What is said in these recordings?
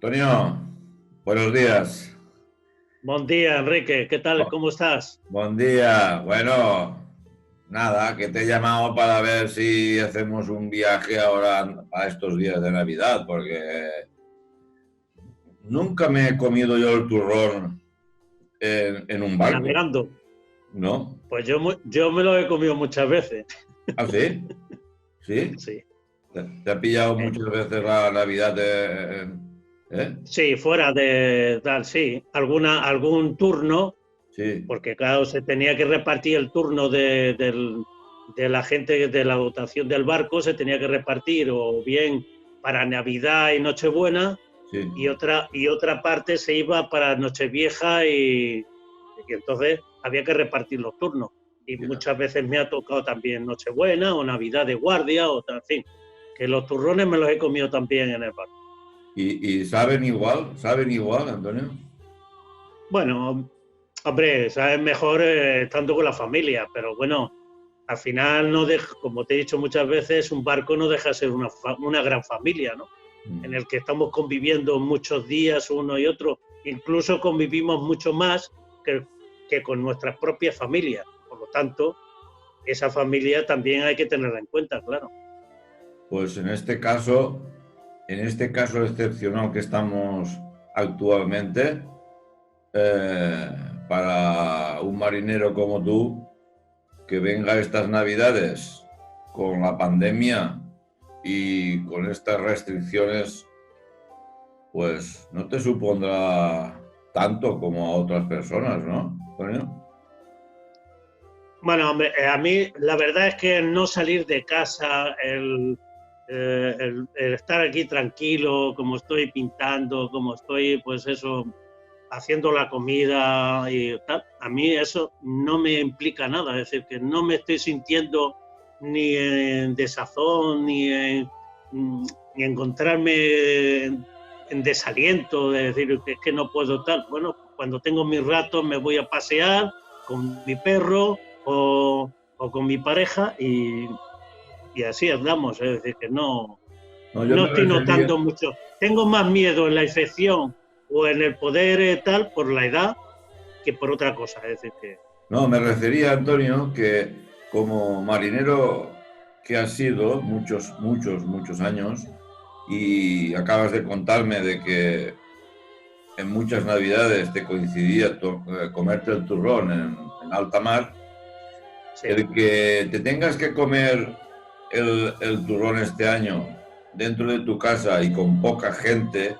Antonio, buenos días. Buen día, Enrique. ¿Qué tal? Bu- ¿Cómo estás? Buen día. Bueno, nada, que te he llamado para ver si hacemos un viaje ahora a estos días de Navidad, porque nunca me he comido yo el turrón en un barco, Navegando. ¿no? Pues yo me lo he comido muchas veces. ¿Ah, sí? ¿Sí? Sí. ¿Te ha pillado Eh, muchas veces la Navidad? ¿Eh? sí, fuera de tal, sí. Algún turno, Sí, porque claro, se tenía que repartir el turno de la gente de la dotación del barco, se tenía que repartir o bien para Navidad y Nochebuena, sí. y otra parte se iba para Nochevieja y entonces había que repartir los turnos. Y Ya. muchas veces me ha tocado también Nochebuena o Navidad de guardia, o en fin, que los turrones me los he comido también en el barco. ¿Y saben igual? ¿Saben igual, Antonio? Bueno, hombre, sabes mejor estando con la familia, pero bueno, al final no deja, como te he dicho muchas veces, un barco no deja de ser una gran familia, ¿no? En Mm. el que estamos conviviendo muchos días uno y otro, incluso convivimos mucho más que, que con nuestras propias familias. Por lo tanto, esa familia también hay que tenerla en cuenta, claro. Pues en este caso excepcional que estamos actualmente, eh, para un marinero como tú, que venga estas Navidades con la pandemia y con estas restricciones, pues no te supondrá tanto como a otras personas, ¿no, Antonio? Bueno, hombre, a mí la verdad es que el no salir de casa, el estar aquí tranquilo, como estoy pintando, como estoy, pues eso, haciendo la comida y tal, a mí eso no me implica nada, es decir, que no me estoy sintiendo ni en desazón, ni encontrarme en desaliento, de decir que es que no puedo tal. Bueno, cuando tengo mis ratos me voy a pasear con mi perro o con mi pareja y así andamos, es decir, que No, yo no me estoy refería, notando mucho. Tengo más miedo en la infección o en el poder tal por la edad que por otra cosa. Es decir, que no, me refería, Antonio, que como marinero que has sido muchos años, y acabas de contarme de que en muchas Navidades te coincidía comerte el turrón en alta mar, sí. el que te tengas que comer el turrón este año dentro de tu casa y con poca gente,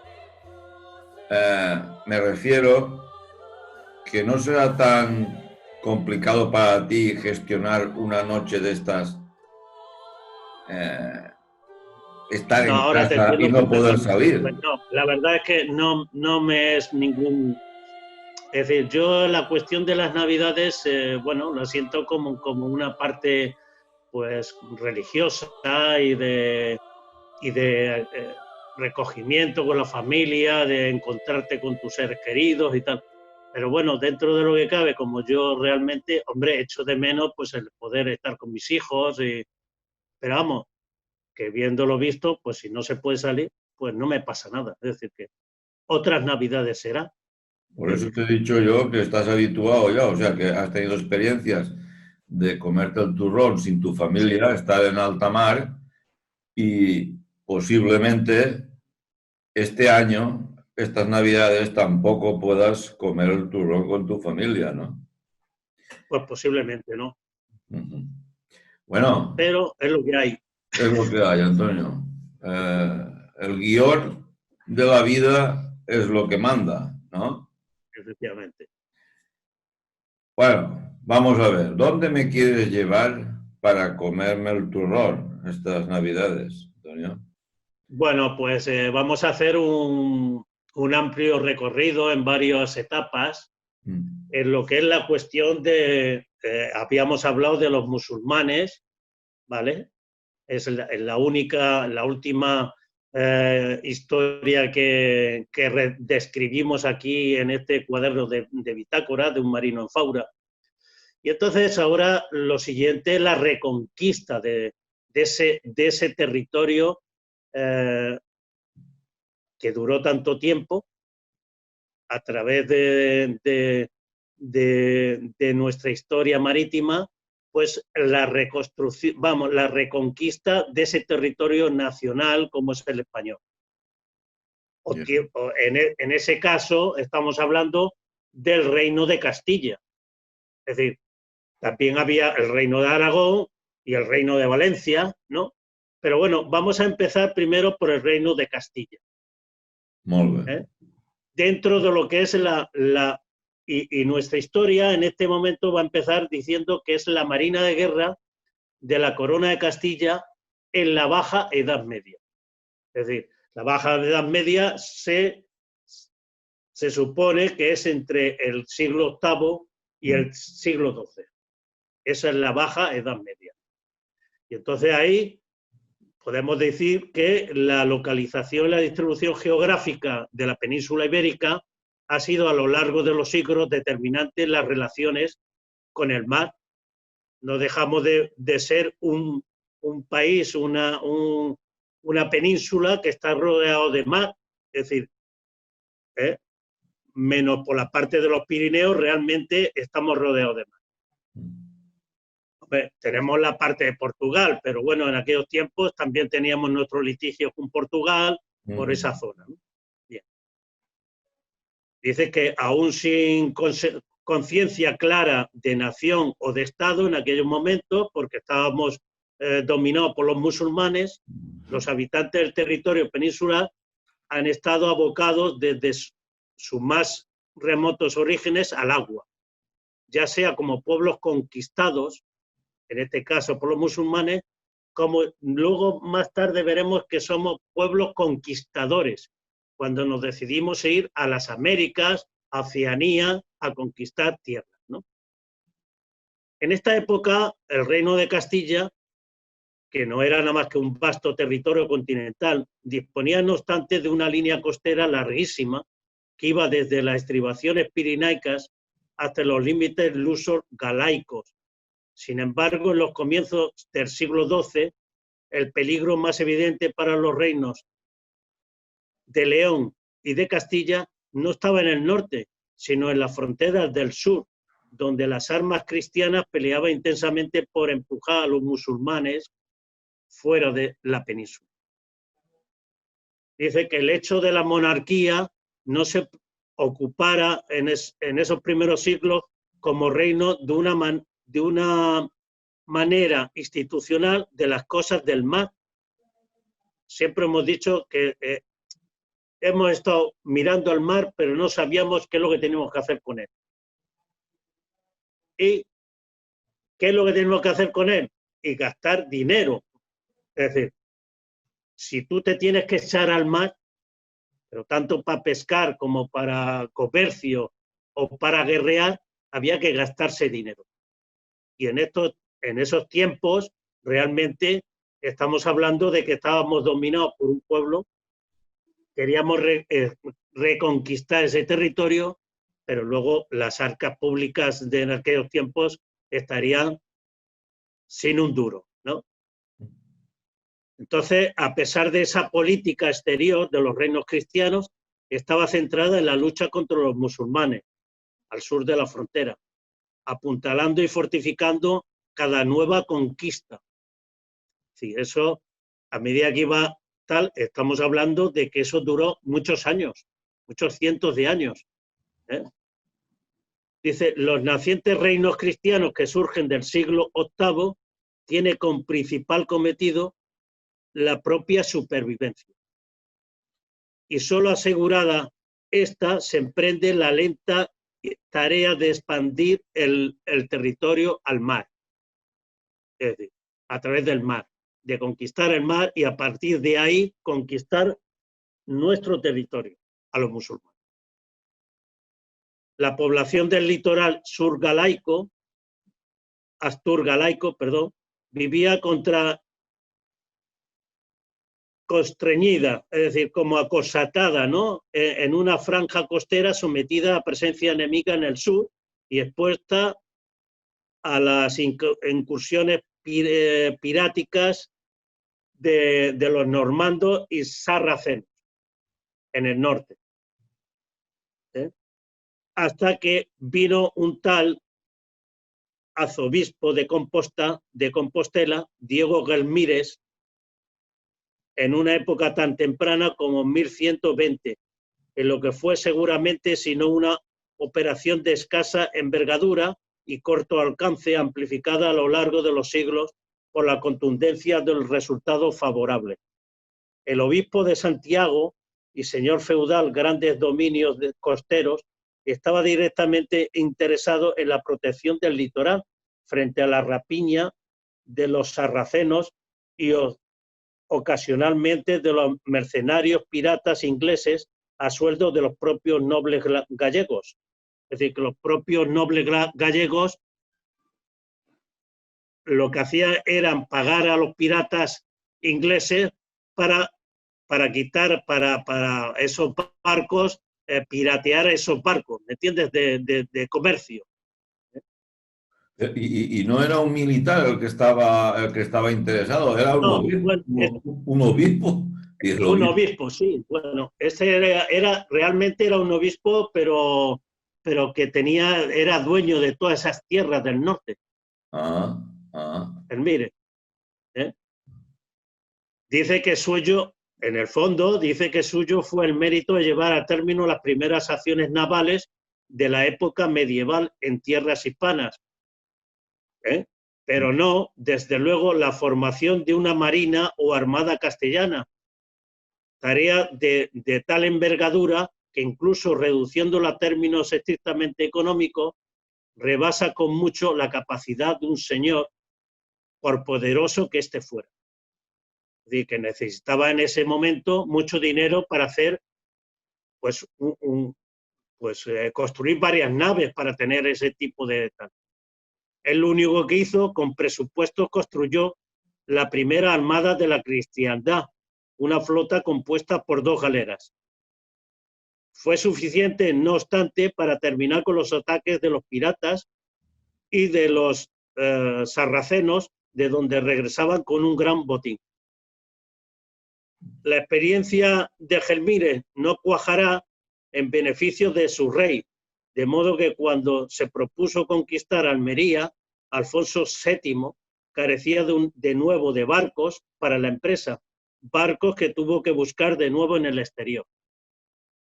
me refiero que no será tan complicado para ti gestionar una noche de estas, eh, estar No, en ahora te casa y entiendo no poder perfectamente. salir. Pues no, la verdad es que no me es ningún. Es decir, yo la cuestión de las Navidades, bueno, la siento como una parte pues religiosa y de recogimiento con la familia, de encontrarte con tus seres queridos y tal. Pero bueno, dentro de lo que cabe, como yo realmente, hombre, echo de menos pues el poder estar con mis hijos, pero vamos, que viéndolo visto, pues si no se puede salir, pues no me pasa nada. Es decir, que otras Navidades será. Por Es eso decir, te he dicho yo que estás habituado ya, o sea, que has tenido experiencias de comerte el turrón sin tu familia, sí. estar en alta mar y posiblemente este año, estas Navidades, tampoco puedas comer el turrón con tu familia, ¿no? Pues posiblemente no. Ujú. Bueno, Pero es lo que hay, es lo que hay, Antonio. El guión de la vida es lo que manda, ¿no? efectivamente. Bueno, vamos a ver, ¿dónde me quieres llevar para comerme el turrón estas Navidades, Antonio? Bueno, pues vamos a hacer un amplio recorrido en varias etapas Mm. en lo que es la cuestión habíamos hablado de los musulmanes, ¿vale? Es la última historia que describimos aquí en este cuaderno de bitácora de un marino en Faura. Y entonces ahora lo siguiente es la reconquista de ese territorio eh, que duró tanto tiempo, a través de nuestra historia marítima, pues la reconstrucción, vamos, la reconquista de ese territorio nacional como es el español. En ese caso estamos hablando del Reino de Castilla. Es decir, también había el Reino de Aragón y el Reino de Valencia, ¿no? Pero bueno, vamos a empezar primero por el Reino de Castilla. Muy bien. Dentro de lo que es y nuestra historia en este momento va a empezar diciendo que es la Marina de Guerra de la Corona de Castilla en la Baja Edad Media. Es decir, la Baja Edad Media se supone que es entre el siglo VIII y el siglo XII. Esa es la Baja Edad Media. Y entonces ahí podemos decir que la localización y la distribución geográfica de la península ibérica ha sido a lo largo de los siglos determinante en las relaciones con el mar. No dejamos de ser un país, una península que está rodeado de mar, es decir, menos por la parte de los Pirineos, realmente estamos rodeados de mar. Tenemos la parte de Portugal, pero bueno, en aquellos tiempos también teníamos nuestros litigios con Portugal por esa zona, ¿no? Bien. Dice que aún sin conciencia clara de nación o de Estado en aquellos momentos, porque estábamos dominados por los musulmanes, los habitantes del territorio peninsular han estado abocados desde sus más remotos orígenes al agua, ya sea como pueblos conquistados, en este caso por los musulmanes, como luego más tarde veremos que somos pueblos conquistadores, cuando nos decidimos ir a las Américas, a Oceanía, a conquistar tierras, ¿no? En esta época, el Reino de Castilla, que no era nada más que un vasto territorio continental, disponía no obstante de una línea costera larguísima que iba desde las estribaciones pirenaicas hasta los límites luso-galaicos. Sin embargo, en los comienzos del siglo XII, el peligro más evidente para los reinos de León y de Castilla no estaba en el norte, sino en las fronteras del sur, donde las armas cristianas peleaban intensamente por empujar a los musulmanes fuera de la península. Dice que el hecho de la monarquía no se ocupara en esos primeros siglos como reino de una manera institucional de las cosas del mar. Siempre hemos dicho que hemos estado mirando al mar, pero no sabíamos qué es lo que teníamos que hacer con él. ¿Y qué es lo que tenemos que hacer con él? Y gastar dinero. Es decir, si tú te tienes que echar al mar, pero tanto para pescar como para comercio o para guerrear, había que gastarse dinero. Y en esos tiempos, realmente estamos hablando de que estábamos dominados por un pueblo, queríamos reconquistar ese territorio, pero luego las arcas públicas de aquellos tiempos estarían sin un duro, ¿no? Entonces, a pesar de esa política exterior de los reinos cristianos, estaba centrada en la lucha contra los musulmanes, al sur de la frontera, apuntalando y fortificando cada nueva conquista. Sí, eso, a medida que iba tal, estamos hablando de que eso duró muchos años, muchos cientos de años. Dice, los nacientes reinos cristianos que surgen del siglo VIII tienen como principal cometido la propia supervivencia. Y solo asegurada esta se emprende la lenta tarea de expandir el territorio al mar, es decir, a través del mar, de conquistar el mar y a partir de ahí conquistar nuestro territorio a los musulmanes. La población del litoral asturgalaico, vivía constreñida, es decir, como acosatada, ¿no? En una franja costera sometida a presencia enemiga en el sur y expuesta a las incursiones piráticas de los normandos y sarracenos. en el norte. Hasta que vino un tal arzobispo de Compostela, Diego Gelmírez, en una época tan temprana como 1120, en lo que fue seguramente sino una operación de escasa envergadura y corto alcance, amplificada a lo largo de los siglos por la contundencia del resultado favorable. El obispo de Santiago y señor feudal, grandes dominios costeros, estaba directamente interesado en la protección del litoral frente a la rapiña de los sarracenos y ocasionalmente de los mercenarios piratas ingleses a sueldo de los propios nobles gallegos. Es decir, que los propios nobles gallegos lo que hacían era pagar a los piratas ingleses para quitar, para esos barcos, piratear esos barcos, ¿me entiendes? De comercio. Y no era un militar el que estaba interesado, era un No, obispo. bueno, Un obispo. Y el un obispo. obispo, sí. Bueno, ese realmente era un obispo, pero que era dueño de todas esas tierras del norte. Ah, ah. Mire, dice que suyo, en el fondo, dice que suyo fue el mérito de llevar a término las primeras acciones navales de la época medieval en tierras hispanas. Pero no, desde luego, la formación de una marina o armada castellana, tarea de tal envergadura que incluso reduciéndola a términos estrictamente económicos, rebasa con mucho la capacidad de un señor, por poderoso que éste fuera. Es decir, que necesitaba en ese momento mucho dinero para hacer, pues, construir varias naves para tener ese tipo de... Es lo único que hizo, con presupuestos construyó la primera armada de la cristiandad, una flota compuesta por 2 galeras. Fue suficiente, no obstante, para terminar con los ataques de los piratas y de los sarracenos, de donde regresaban con un gran botín. La experiencia de Gelmírez no cuajará en beneficio de su rey, de modo que cuando se propuso conquistar Almería, Alfonso VII carecía de nuevo de barcos para la empresa, barcos que tuvo que buscar de nuevo en el exterior.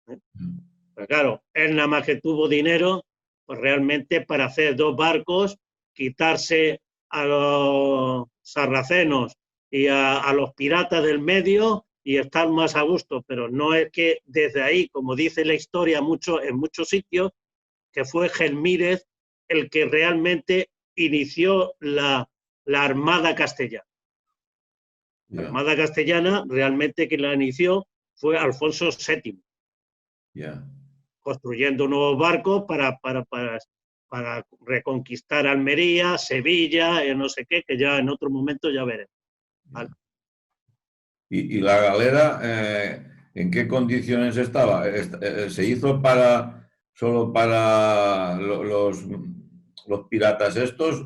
Pero claro, él nada más que tuvo dinero, pues realmente para hacer 2 barcos, quitarse a los sarracenos y a los piratas del medio y estar más a gusto, pero no es que desde ahí, como dice la historia en muchos sitios, que fue Gelmírez el que realmente inició la Armada Castellana. La Armada Castellana realmente que la inició fue Alfonso VII, construyendo nuevos barcos para reconquistar Almería, Sevilla, no sé qué, que ya en otro momento ya veremos. ¿Vale? ¿Y la galera en qué condiciones estaba? ¿Se hizo solo para los piratas estos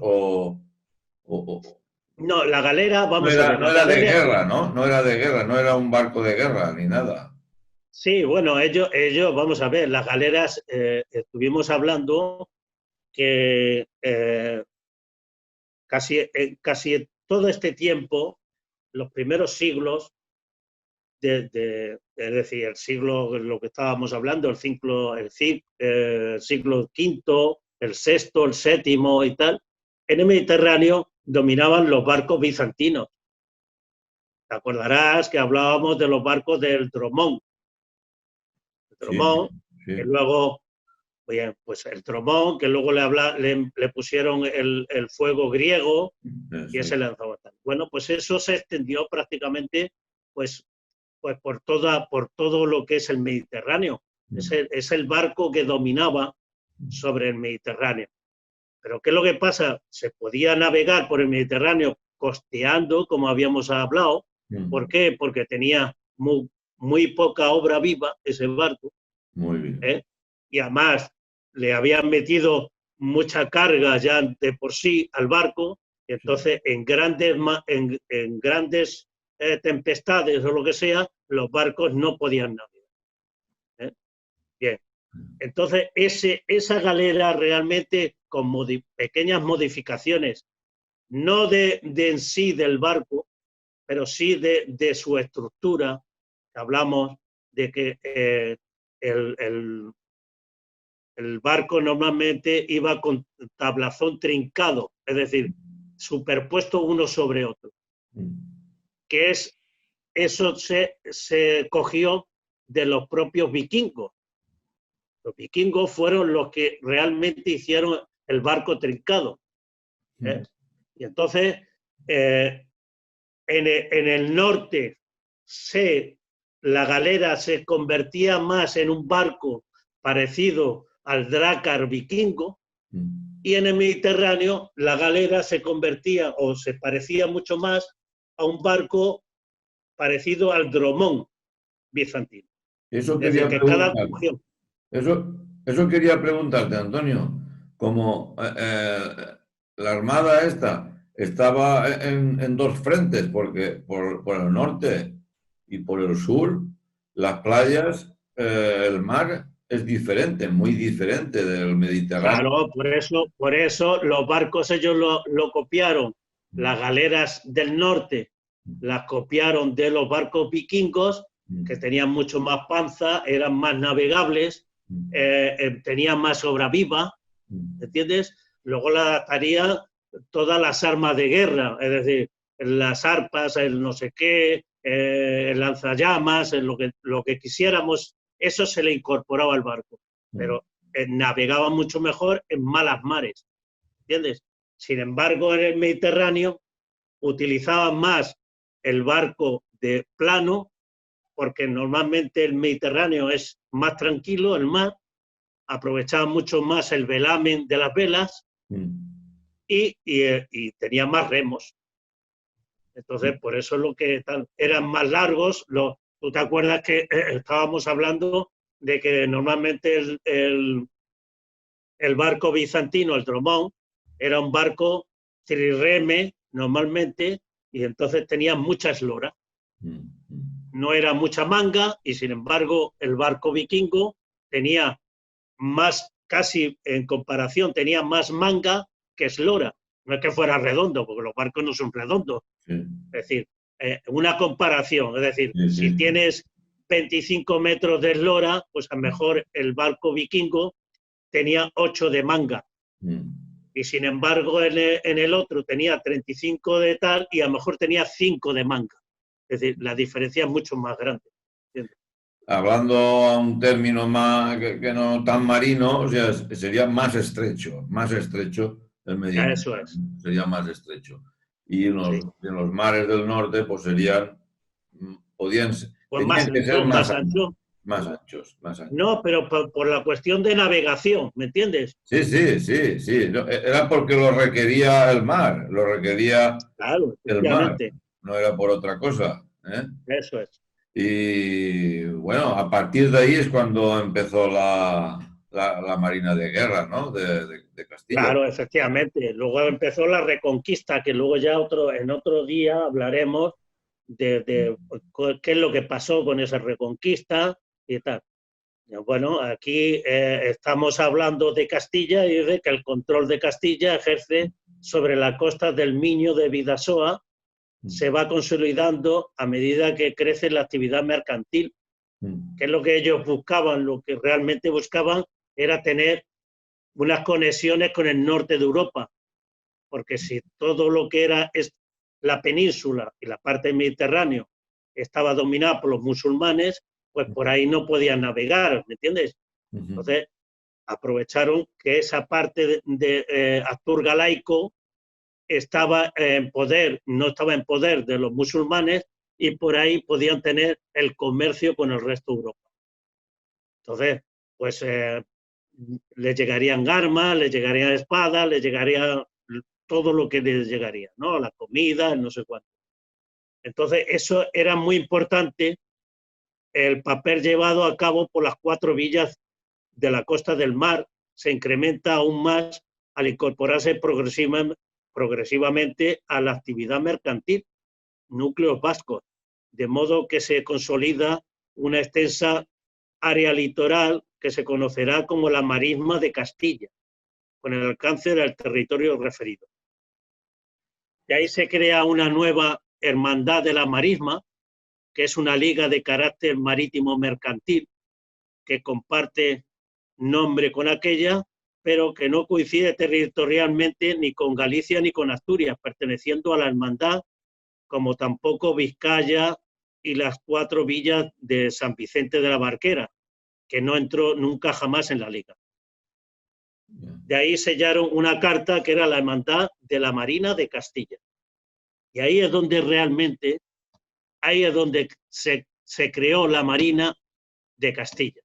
No, la galera, vamos a ver, no la era de galera... guerra, ¿no? No era de guerra, no era un barco de guerra ni nada. Sí, bueno, ellos, vamos a ver, las galeras, estuvimos hablando que casi todo este tiempo, los primeros siglos, es decir, el siglo, lo que estábamos hablando, el siglo V, el VI, el VII y tal, en el Mediterráneo dominaban los barcos bizantinos. Te acordarás que hablábamos de los barcos del Dromón. Tromón, sí. que luego, bien, pues el Tromón, que luego le pusieron el fuego griego y ese lanzaba tal. Bueno, pues eso se extendió prácticamente pues por todo lo que es el Mediterráneo. Es el barco que dominaba sobre el Mediterráneo. Pero ¿qué es lo que pasa? Se podía navegar por el Mediterráneo costeando, como habíamos hablado. ¿Por qué? Porque tenía muy poca obra viva ese barco. Muy bien. Y además le habían metido mucha carga ya de por sí al barco, y entonces en grandes tempestades o lo que sea, los barcos no podían navegar. Bien. Entonces, esa galera realmente con pequeñas modificaciones, no en sí del barco, pero sí de su estructura. Hablamos de que el barco normalmente iba con tablazón trincado, es decir, superpuesto uno sobre otro, que eso se cogió de los propios vikingos. Los vikingos fueron los que realmente hicieron el barco trincado. Y entonces, en el norte, la galera se convertía más en un barco parecido al drácar vikingo, y en el Mediterráneo la galera se convertía o se parecía mucho más a un barco parecido al dromón bizantino. Eso Es decir, quería que cada preguntar. cogía. Eso quería preguntarte, Antonio. Como la armada esta estaba en dos frentes, porque por el norte y por el sur, las playas, el mar es diferente, muy diferente del Mediterráneo. Claro, por eso los barcos ellos lo copiaron. Las galeras del norte las copiaron de los barcos vikingos, que tenían mucho más panza, eran más navegables, tenían más obra viva, ¿entiendes? Luego la adaptarían todas las armas de guerra, es decir, las arpas, el no sé qué, el lanzallamas, lo que quisiéramos, eso se le incorporaba al barco. Pero navegaba mucho mejor en malas mares, ¿entiendes? Sin embargo, en el Mediterráneo utilizaban más el barco de plano, porque normalmente el Mediterráneo es más tranquilo, el mar, aprovechaban mucho más el velamen de las velas y tenían más remos. Entonces, por eso es lo que eran más largos. ¿Tú te acuerdas que estábamos hablando de que normalmente el barco bizantino, el dromón, era un barco trireme normalmente, y entonces tenía mucha eslora. No era mucha manga, y sin embargo el barco vikingo tenía más, casi en comparación, tenía más manga que eslora. No es que fuera redondo, porque los barcos no son redondos. Sí. Es decir, una comparación, es decir, Sí, si sí. tienes 25 metros de eslora, pues a lo mejor el barco vikingo tenía 8 de manga. Y sin embargo en el otro tenía 35 de tal y a lo mejor tenía 5 de manga. Es decir, la diferencia es mucho más grande. ¿Entiendes? Hablando a un término más que no tan marino, o sea, sería más estrecho el Mediterráneo, Eso es. sería más estrecho. Y en Sí. los mares del norte, pues Pues más tenían que ser ancho, más ancho. más anchos, más anchos. No, pero por la cuestión de navegación, ¿me entiendes? Sí, sí, sí, sí. Era porque lo requería el mar, lo requería Claro, el mar, efectivamente. no era por otra cosa, ¿eh? Eso es. Y bueno, a partir de ahí es cuando empezó la Marina de Guerra, ¿no? De Castilla. Claro, efectivamente. Luego empezó la Reconquista, que luego ya en otro día hablaremos de qué es lo que pasó con esa Reconquista y tal. Bueno, aquí estamos hablando de Castilla y de que el control de Castilla ejerce sobre la costa del Miño de Bidasoa, se va consolidando a medida que crece la actividad mercantil, que es lo que ellos buscaban. Lo que realmente buscaban era tener unas conexiones con el norte de Europa, porque si todo lo que era la península y la parte del Mediterráneo estaba dominada por los musulmanes, pues por ahí no podían navegar, ¿me entiendes? Entonces aprovecharon que esa parte de Asturgalaico estaba en poder, no estaba en poder de los musulmanes, y por ahí podían tener el comercio con el resto de Europa. Entonces, pues les llegarían armas, les llegarían espadas, les llegaría todo lo que les llegaría, ¿no? La comida, no sé cuánto. Entonces, eso era muy importante, el papel llevado a cabo por las 4 villas de la costa del mar se incrementa aún más al incorporarse progresivamente a la actividad mercantil, núcleos vascos, de modo que se consolida una extensa área litoral que se conocerá como la Marisma de Castilla, con el alcance del territorio referido. De ahí se crea una nueva Hermandad de la Marisma, que es una liga de carácter marítimo mercantil, que comparte nombre con aquella, pero que no coincide territorialmente ni con Galicia ni con Asturias, perteneciendo a la hermandad, como tampoco Vizcaya y las 4 villas de San Vicente de la Barquera, que no entró nunca jamás en la liga. De ahí sellaron una carta que era la Hermandad de la Marina de Castilla. Y ahí es donde realmente, ahí es donde se creó la Marina de Castilla,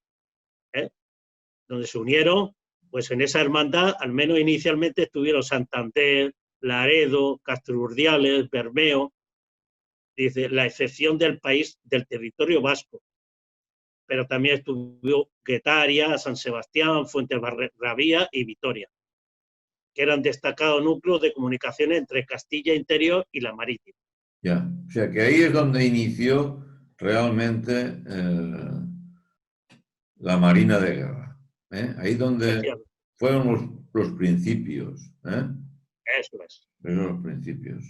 donde se unieron, pues en esa hermandad, al menos inicialmente estuvieron Santander, Laredo, Castrourdiales, Bermeo, dice, la excepción del país, del territorio vasco, pero también estuvo Guetaria, San Sebastián, Fuentebarravía y Vitoria, que eran destacados núcleos de comunicaciones entre Castilla Interior y la Marítima. Ya, o sea que ahí es donde inició realmente la Marina de Guerra. Ahí donde fueron los principios. Eso es. Esos son los principios.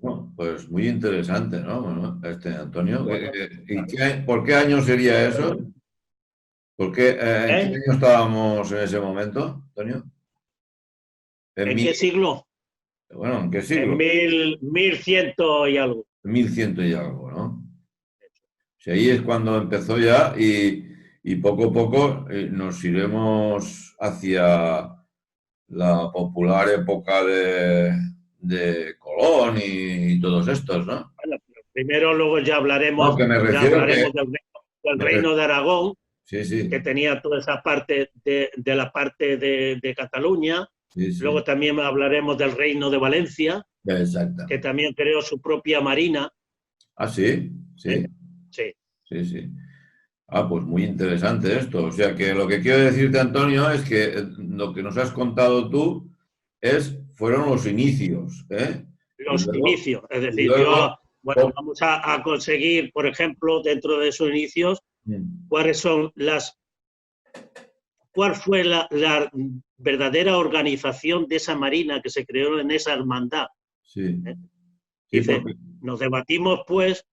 Bueno, pues muy interesante, ¿no? Bueno, Antonio, Bueno, ¿por qué año sería eso? ¿En qué ¿eh? año estábamos en ese momento, Antonio? ¿En qué siglo? Bueno, ¿en qué En siglo? 1100 y algo. 1100 y algo, ¿no? Sí, ahí es cuando empezó ya y poco a poco nos iremos hacia la popular época de Colón y todos estos, ¿no? Bueno, primero, luego ya No, hablaremos, que me ya refiero que... hablaremos del reino de Aragón, Sí, sí, que tenía toda esa parte de la parte de Cataluña. sí, sí, Luego también hablaremos del reino de Valencia, que exactamente. también creó su propia marina. Ah, sí, ¿Eh? sí, Sí, sí, sí. Ah, pues muy interesante esto. O sea que lo que quiero decirte, Antonio, es que lo que nos has contado tú fueron los inicios, ¿eh? Y los luego, inicios. Es y decir, luego, bueno, vamos a conseguir, por ejemplo, dentro de esos inicios, cuáles son cuál fue la verdadera organización de esa marina que se creó en esa hermandad. sí, sí, Dice, porque nos debatimos, pues,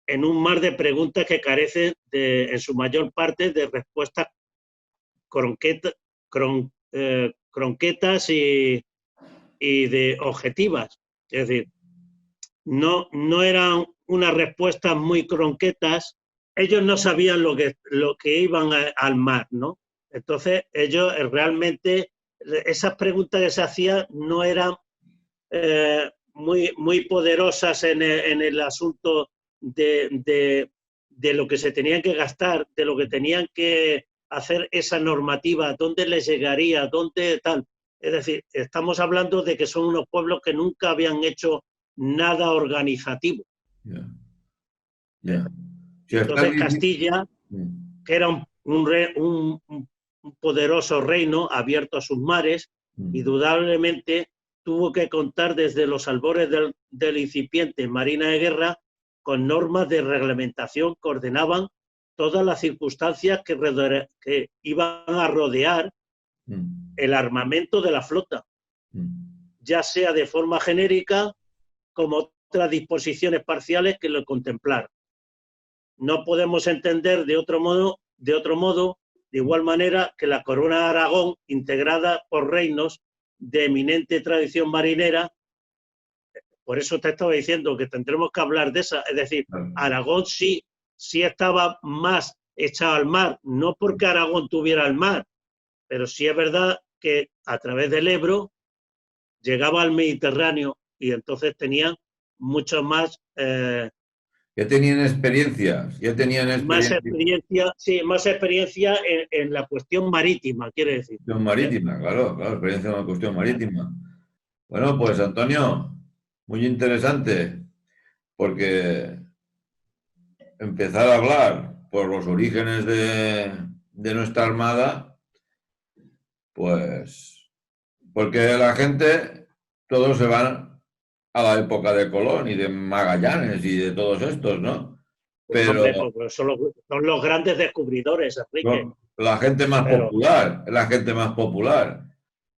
en un mar de preguntas que carecen, en su mayor parte, de respuestas cronquetas y de objetivas. Es decir, no eran unas respuestas muy cronquetas. Ellos no sabían lo que iban al mar, ¿no? Entonces, ellos realmente, esas preguntas que se hacían no eran muy poderosas en el asunto de lo que se tenían que gastar, de lo que tenían que hacer esa normativa, dónde les llegaría, dónde tal. Es decir, estamos hablando de que son unos pueblos que nunca habían hecho nada organizativo. ya, ¿Eh? ya. O Y sea, entonces Castilla, que era un poderoso reino abierto a sus mares, indudablemente tuvo que contar desde los albores del incipiente Marina de Guerra con normas de reglamentación que ordenaban todas las circunstancias que iban a rodear el armamento de la flota, ya sea de forma genérica como otras disposiciones parciales que lo contemplaran. No podemos entender de otro modo, de igual manera que la corona de Aragón, integrada por reinos de eminente tradición marinera, por eso te estaba diciendo que tendremos que hablar de esa, es decir, Aragón sí estaba más echado al mar, no porque Aragón tuviera el mar, pero sí es verdad que a través del Ebro llegaba al Mediterráneo y entonces tenían mucho más ya tenían experiencias, ya tenían más experiencia experiencia, sí, más experiencia en la cuestión marítima, quiere decir. marítima, claro, claro, experiencia en la cuestión marítima. Bueno, pues Antonio, muy interesante, porque empezar a hablar por los orígenes de nuestra armada, pues, porque la gente, todos se van a la época de Colón y de Magallanes y de todos estos, ¿no? Pues hombre, pero pues son los grandes descubridores, Enrique. la gente más Pero popular, es la gente más popular.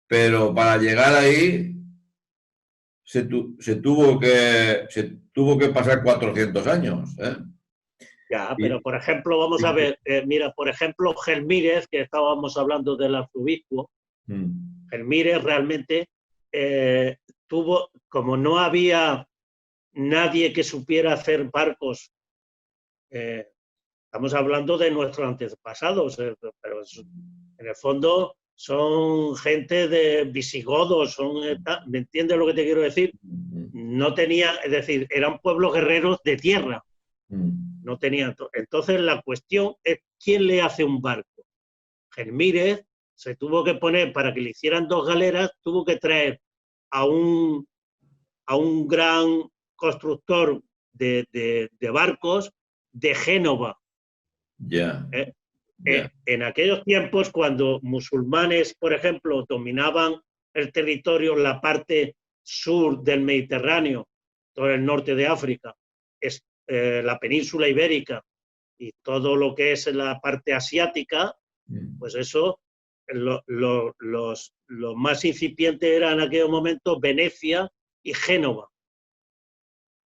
Pero para llegar ahí se tuvo que pasar 400 años. ¿Eh? ya, pero Y, por ejemplo, vamos a y- ver, mira, por ejemplo, Gelmírez, que estábamos hablando del arzobispo, mm, Gelmírez realmente tuvo, como no había nadie que supiera hacer barcos, eh, estamos hablando de nuestros antepasados, pero en el fondo son gente de visigodos, ¿me entiendes lo que te quiero decir? mm, No tenía, es decir, eran pueblos guerreros de tierra, mm, no tenían. Entonces la cuestión es quién le hace un barco. Gelmírez se tuvo que poner, para que le hicieran dos galeras, tuvo que traer a un gran constructor de barcos de Génova. ya, ¿Eh? ya. En aquellos tiempos, cuando musulmanes, por ejemplo, dominaban el territorio, la parte sur del Mediterráneo, todo el norte de África, la península ibérica y todo lo que es la parte asiática, Mm, pues eso, los más incipientes eran en aquel momento Venecia y Génova,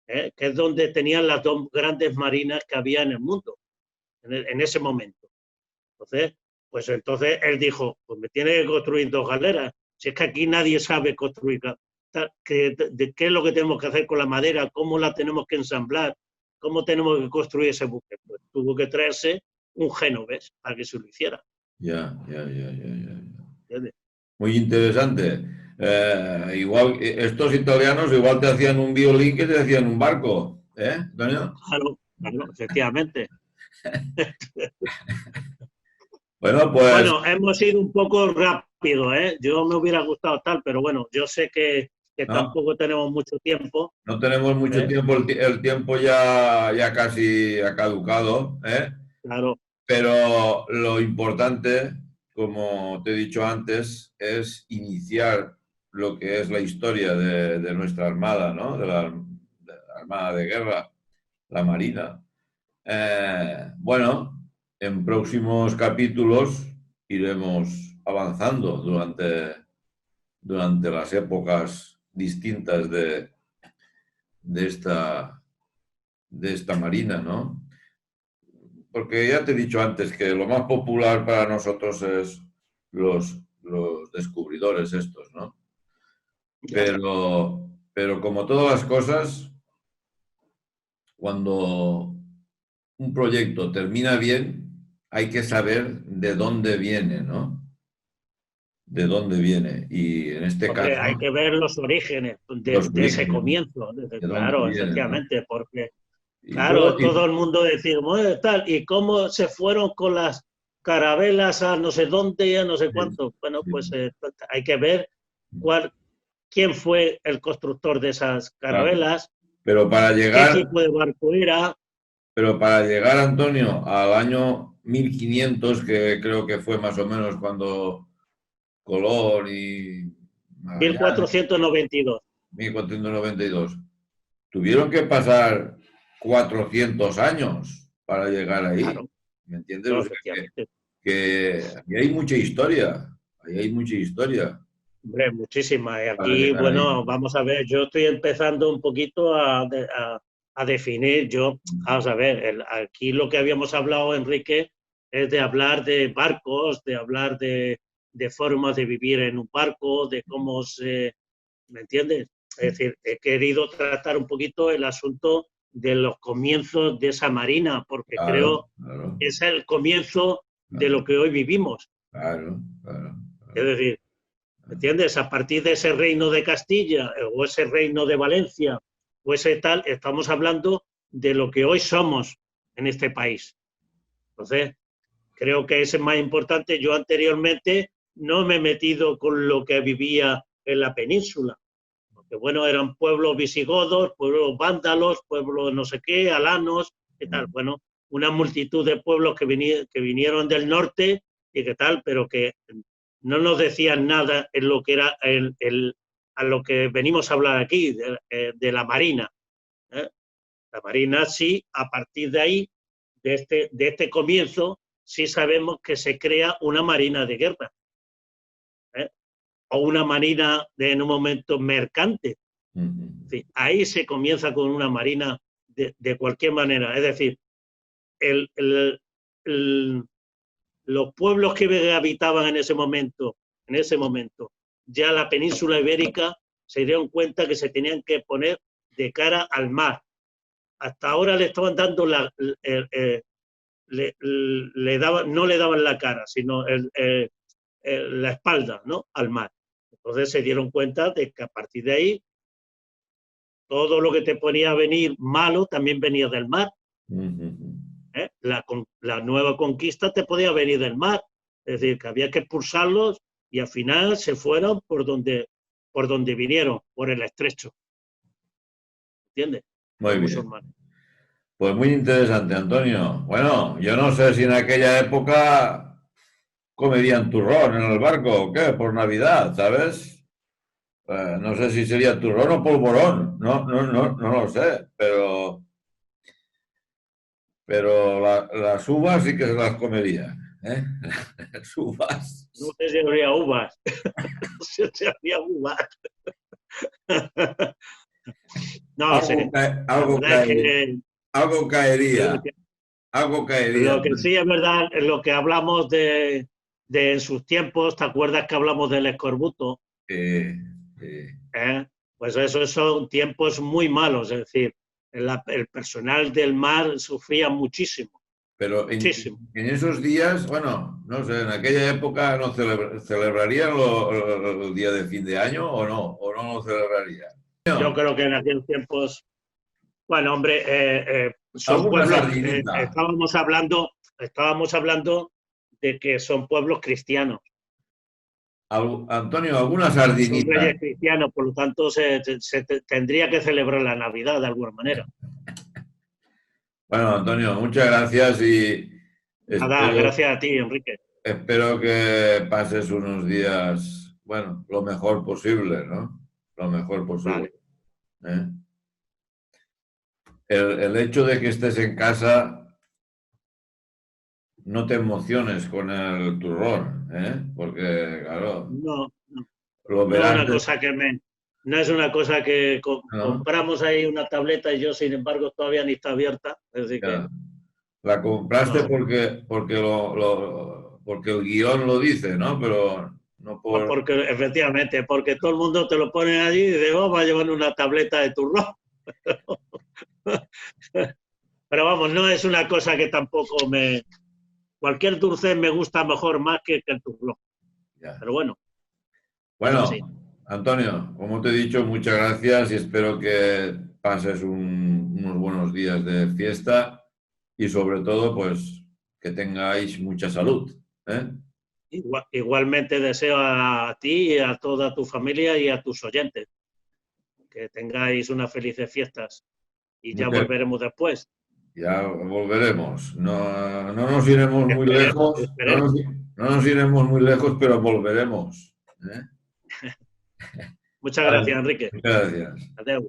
que es donde tenían las dos grandes marinas que había en el mundo en ese momento. Entonces, pues entonces él dijo, pues me tiene que construir dos galeras. Si es que aquí nadie sabe construir, qué es lo que tenemos que hacer con la madera, cómo la tenemos que ensamblar, cómo tenemos que construir ese buque. Pues tuvo que traerse un genovés para que se lo hiciera. ya, ya, ya, ya, ya. ¿Entiendes? Muy interesante. Igual, estos italianos igual te hacían un violín que te hacían un barco, ¿eh, Antonio? Claro, claro, efectivamente. Bueno, pues Bueno, hemos ido un poco rápido, ¿eh? Yo me hubiera gustado tal, pero bueno, yo sé que no, tampoco tenemos mucho tiempo, no tenemos mucho ¿eh? tiempo, el tiempo ya casi ha caducado, ¿eh? Claro, Pero lo importante, como te he dicho antes, es iniciar lo que es la historia de nuestra Armada, ¿no? De la Armada de Guerra, la Marina. Bueno, en próximos capítulos iremos avanzando durante las épocas distintas de esta, de esta Marina, ¿no? Porque ya te he dicho antes que lo más popular para nosotros es los descubridores estos, ¿no? ya. Pero como todas las cosas, cuando un proyecto termina bien, hay que saber de dónde viene, ¿no? De dónde viene. Y en este Hombre, hay caso, que ver los orígenes los de ese orígenes, comienzo. de dónde Claro, viene, ¿no? efectivamente, porque, Y todo, claro, todo el mundo decía, bueno, tal, ¿y cómo se fueron con las carabelas a no sé dónde, a no sé sí, cuánto? Bueno, pues sí, hay que ver cuál, quién fue el constructor de esas claro. carabelas, Pero para qué llegar, tipo de barco era. pero para llegar, Antonio, al año 1500, que creo que fue más o menos cuando Colón y Magallanes, 1492. 1492, tuvieron que pasar 400 años para llegar ahí. Claro, ¿Me entiendes? no, O sea efectivamente. que ahí hay mucha historia, ahí hay mucha historia Hombre, muchísimas. Y para aquí, llegar ahí. bueno, vamos a ver, yo estoy empezando un poquito a definir, vamos a ver, aquí lo que habíamos hablado, Enrique, es de hablar de barcos, de hablar de formas de vivir en un barco, de cómo se, ¿me entiendes? Es decir, he querido tratar un poquito el asunto de los comienzos de esa marina, porque Claro, creo claro, que es el comienzo de claro, lo que hoy vivimos. claro, claro, Es claro. decir, ¿entiendes? A partir de ese reino de Castilla o ese reino de Valencia o ese tal, estamos hablando de lo que hoy somos en este país. Entonces, creo que ese es más importante. Yo anteriormente no me he metido con lo que vivía en la península, porque bueno, eran pueblos visigodos, pueblos vándalos, pueblos no sé qué, alanos, qué tal. Bueno, una multitud de pueblos que vinieron del norte y qué tal, pero que no nos decían nada en lo que era a lo que venimos a hablar aquí, de la Marina. ¿Eh? La Marina sí, a partir de ahí de este comienzo, sí sabemos que se crea una marina de guerra, ¿eh? O una marina en un momento mercante. Sí, ahí se comienza con una marina de cualquier manera. Es decir, los pueblos que habitaban en ese momento, ya la península ibérica, se dieron cuenta que se tenían que poner de cara al mar. Hasta ahora le estaban dando no le daban la cara, sino la espalda, ¿no?, al mar. Entonces se dieron cuenta de que a partir de ahí todo lo que te ponía a venir malo también venía del mar. La nueva conquista te podía venir del mar, es decir, que había que expulsarlos y al final se fueron por donde vinieron, por el estrecho. ¿Entiendes? Muy bien. Pues muy interesante, Antonio. Bueno, yo no sé si en aquella época comerían turrón en el barco o qué, por Navidad, ¿sabes? No sé si sería turrón o polvorón, no lo sé, pero las uvas sí que se las comerían, ¿eh? Las uvas. No sé si habría uvas. No sé si habría uvas. No sé. Algo caería. Algo caería. Lo que sí es verdad, lo que hablamos de en sus tiempos, ¿te acuerdas que hablamos del escorbuto? Sí. Pues esos son tiempos muy malos, es decir, el personal del mar sufría muchísimo. Pero en esos días, bueno, no sé, en aquella época no celebrarían el día de fin de año o no lo celebrarían. Yo creo que en aquellos tiempos, bueno, hombre, son pueblos, estábamos hablando de que son pueblos cristianos. Antonio, alguna sardinita. Son reyes cristianos, por lo tanto se tendría que celebrar la Navidad de alguna manera. Bueno, Antonio, muchas gracias y nada, gracias a ti, Enrique. Espero que pases unos días, bueno, lo mejor posible, ¿no? Lo mejor posible. Vale. El hecho de que estés en casa, no te emociones con el turrón, porque, claro, no es una cosa que compramos ahí una tableta y yo, sin embargo, todavía ni está abierta. Así que, la compraste porque el guión lo dice, ¿no? Pero no por... Porque, efectivamente, porque todo el mundo te lo pone allí y dice, vamos a llevar una tableta de turrón. Pero vamos, no es una cosa que tampoco me... Cualquier dulce me gusta mejor más que el turrón. Ya. Pero bueno. Bueno, Antonio, como te he dicho, muchas gracias y espero que pases unos buenos días de fiesta y sobre todo, pues, que tengáis mucha salud. Igualmente deseo a ti y a toda tu familia y a tus oyentes que tengáis unas felices fiestas y ya volveremos después. Ya volveremos. No nos iremos muy lejos. No nos iremos muy lejos, pero volveremos. Muchas gracias, Enrique. Muchas gracias. Adiós.